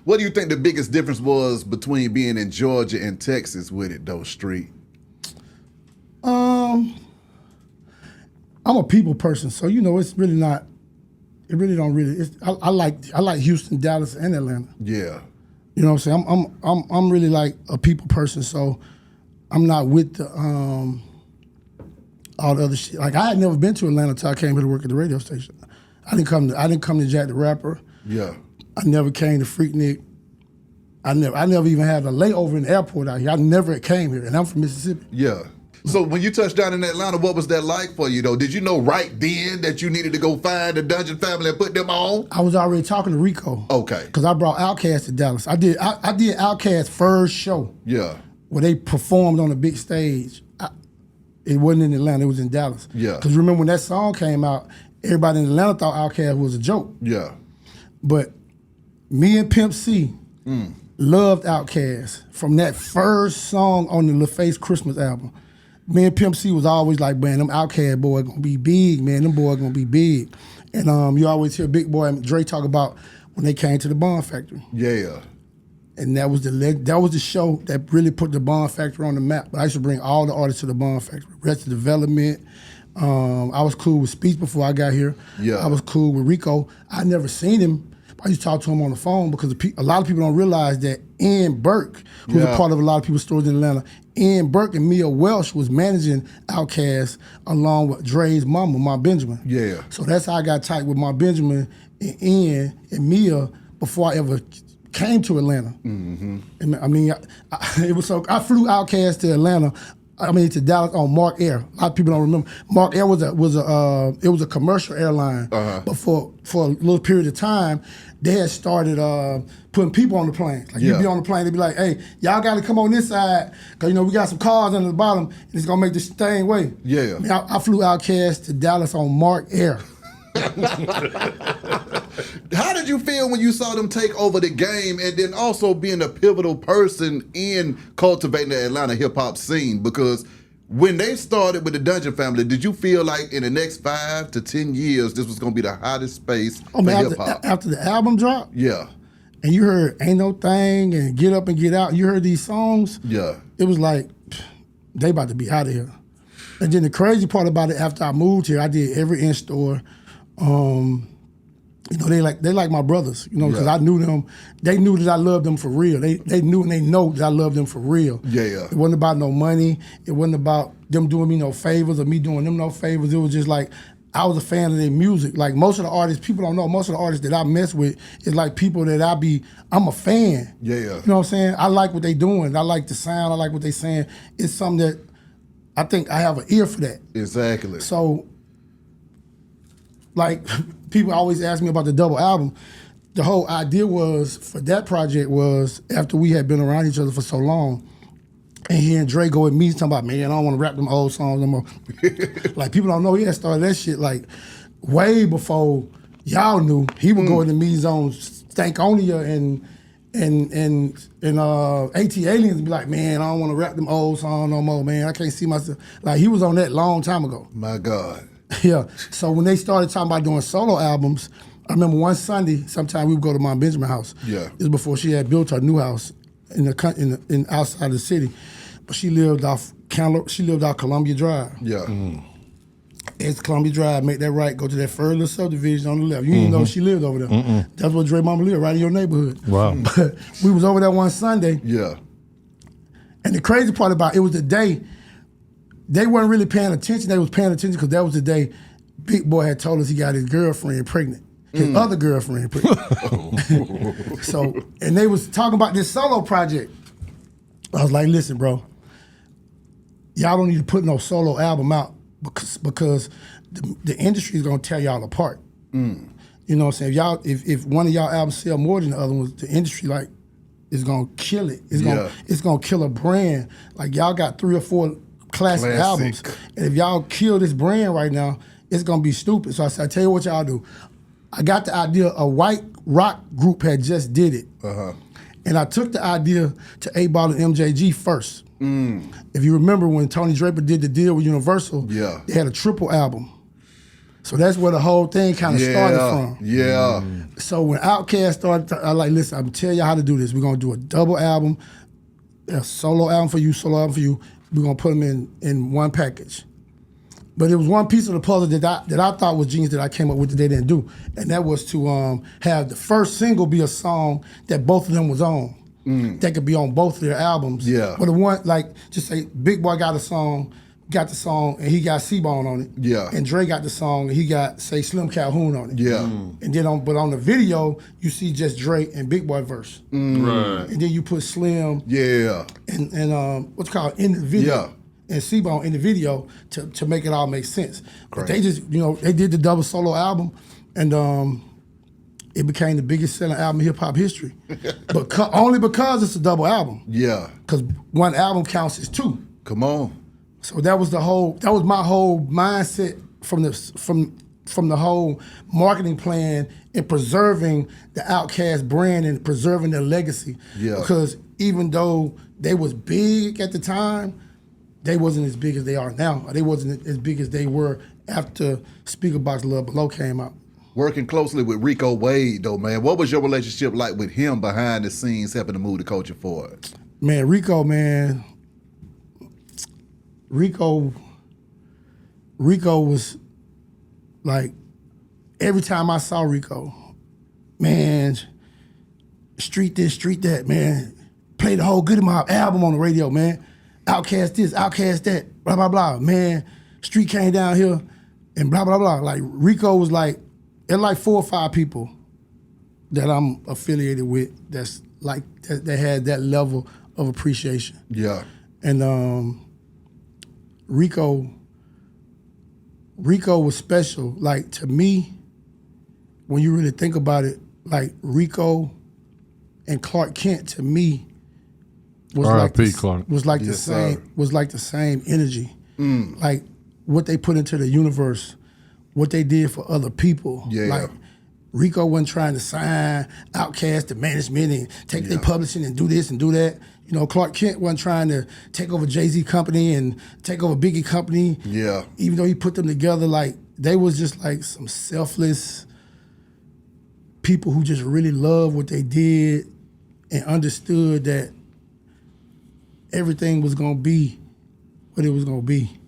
What do you think the biggest difference was between being in Georgia and Texas with it, though, Street? I'm a people person, so it's really not. It really don't really. I like Houston, Dallas, and Atlanta. Yeah. You know what I'm saying? I'm really like a people person, so I'm not with the all the other shit. Like I had never been to Atlanta until I came here to work at the radio station. I didn't come to Jack the Rapper. Yeah. I never came to Freaknik. I never even had a layover in the airport out here. I never came here, and I'm from Mississippi. Yeah. So when you touched down in Atlanta, what was that like for you, though? Did you know right then that you needed to go find the Dungeon family and put them on? I was already talking to Rico. Okay. Because I brought Outkast to Dallas. I did Outkast's first show. Yeah. Where they performed on a big stage. It wasn't in Atlanta, it was in Dallas. Yeah. Because remember when that song came out, everybody in Atlanta thought Outkast was a joke. Yeah. But me and Pimp C loved Outkast from that first song on the LaFace Christmas album. Me and Pimp C was always like, man, them Outkast boys gonna be big, man. Them boys gonna be big. And you always hear Big Boy and Dre talk about when they came to the Bond Factory. Yeah. And that was the show that really put the Bond Factory on the map. But I used to bring all the artists to the Bond Factory. Arrested Development. I was cool with Speech before I got here. Yeah. I was cool with Rico. I never seen him. I used to talk to him on the phone because a lot of people don't realize that Ian Burke, who's a part of a lot of people's stories in Atlanta, Ian Burke and Mia Welsh was managing Outkast along with Dre's mama, Ma Benjamin. Yeah. So that's how I got tight with Ma Benjamin and Ian and Mia before I ever came to Atlanta. Mm-hmm. And I mean, it was so. I flew Outkast to Atlanta. To Dallas on Mark Air. A lot of people don't remember. Mark Air was a commercial airline, but for a little period of time, they had started putting people on the plane. Like you'd be on the plane, they'd be like, "Hey, y'all got to come on this side because we got some cars under the bottom, and it's gonna make this thing way." Yeah. I flew Outkast to Dallas on Mark Air. How did you feel when you saw them take over the game and then also being a pivotal person in cultivating the Atlanta hip-hop scene? Because when they started with the Dungeon family, did you feel like in the next 5 to 10 years this was going to be the hottest space for hip-hop? After the album dropped? Yeah. And you heard Ain't No Thing and Get Up and Get Out, you heard these songs? Yeah. It was like, they about to be out of here. And then the crazy part about it, after I moved here, I did every in-store. They like my brothers, because I knew them. They knew that I loved them for real. They knew and they know that I loved them for real. Yeah. It wasn't about no money. It wasn't about them doing me no favors or me doing them no favors. It was just like I was a fan of their music. Like most of the artists, people don't know, most of the artists that I mess with is like people that I'm a fan. Yeah. You know what I'm saying? I like what they doing. I like the sound. I like what they saying. It's something that I think I have an ear for that. Exactly. So, like, people always ask me about the double album. The whole idea was, for that project was, after we had been around each other for so long, and he and Dre go with me talking about, man, I don't want to rap them old songs no more. Like, people don't know he had started that shit, like, way before y'all knew. He would go into me on Stankonia and AT Aliens and be like, man, I don't want to rap them old songs no more, man. I can't see myself. Like, he was on that long time ago. My God. Yeah. So when they started talking about doing solo albums, I remember one Sunday, sometime we would go to Mom Benjamin's house. Yeah. It was before she had built her new house in outside the city, but she lived off Columbia Drive. Yeah. It's Columbia Drive. Make that right. Go to that further subdivision on the left. You didn't know she lived over there. That's where Dre mama lived, right in your neighborhood. Wow. But we was over there one Sunday. Yeah. And the crazy part about it was the day. They weren't really paying attention. They was paying attention because that was the day Big Boy had told us he got his girlfriend pregnant. His other girlfriend pregnant. So, and they was talking about this solo project. I was like, listen, bro, y'all don't need to put no solo album out because the industry is gonna tear y'all apart. You know what I'm saying? If one of y'all albums sell more than the other ones, the industry is gonna kill it. It's gonna kill a brand. Like y'all got 3 or 4 classic albums. And if y'all kill this brand right now, it's gonna be stupid. So I said, I tell you what y'all do. I got the idea, a white rock group had just did it. And I took the idea to 8Ball and MJG first. If you remember when Tony Draper did the deal with Universal, they had a triple album. So that's where the whole thing kind of started from. Yeah. So when Outkast started, I like, listen, I'm gonna tell you how to do this. We're gonna do a double album, a solo album for you, solo album for you. We're gonna put them in one package. But it was one piece of the puzzle that I thought was genius that I came up with that they didn't do, and that was to have the first single be a song that both of them was on. That could be on both of their albums. Yeah. But the one, like, just say Big Boy got the song, and he got C-Bone on it. Yeah. And Dre got the song, and he got, say, Slim Calhoun on it. Yeah. And then on the video, you see just Dre and Big Boy verse. Right. And then you put Slim and what's called in the video. And C-Bone in the video to make it all make sense. But they just, they did the double solo album, and it became the biggest selling album in hip hop history. But only because it's a double album. Yeah. Because one album counts as two. Come on. So that was my whole mindset from the whole marketing plan and preserving the Outkast brand and preserving their legacy. Yeah. Because even though they was big at the time, they wasn't as big as they are now. They wasn't as big as they were after Speaker Box Love Below came out. Working closely with Rico Wade, though, man. What was your relationship like with him behind the scenes, helping to move the culture forward? Man, Rico was like, every time I saw Rico, man, street this, street that, man. Play the whole Goody Mob album on the radio, man. Outkast this, Outkast that, blah, blah, blah. Man, street came down here and blah, blah, blah. Like, Rico was like, there's like 4 or 5 people that I'm affiliated with that's like, that had that level of appreciation. Yeah. And Rico was special. Like, to me, when you really think about it, like, Rico and Clark Kent, to me, was like the same energy. Like, what they put into the universe, what they did for other people. Yeah. Like, Rico wasn't trying to sign Outkast to management and take their publishing and do this and do that. Clark Kent wasn't trying to take over Jay-Z company and take over Biggie company. Yeah. Even though he put them together, like, they was just like some selfless people who just really loved what they did and understood that everything was gonna be what it was gonna be.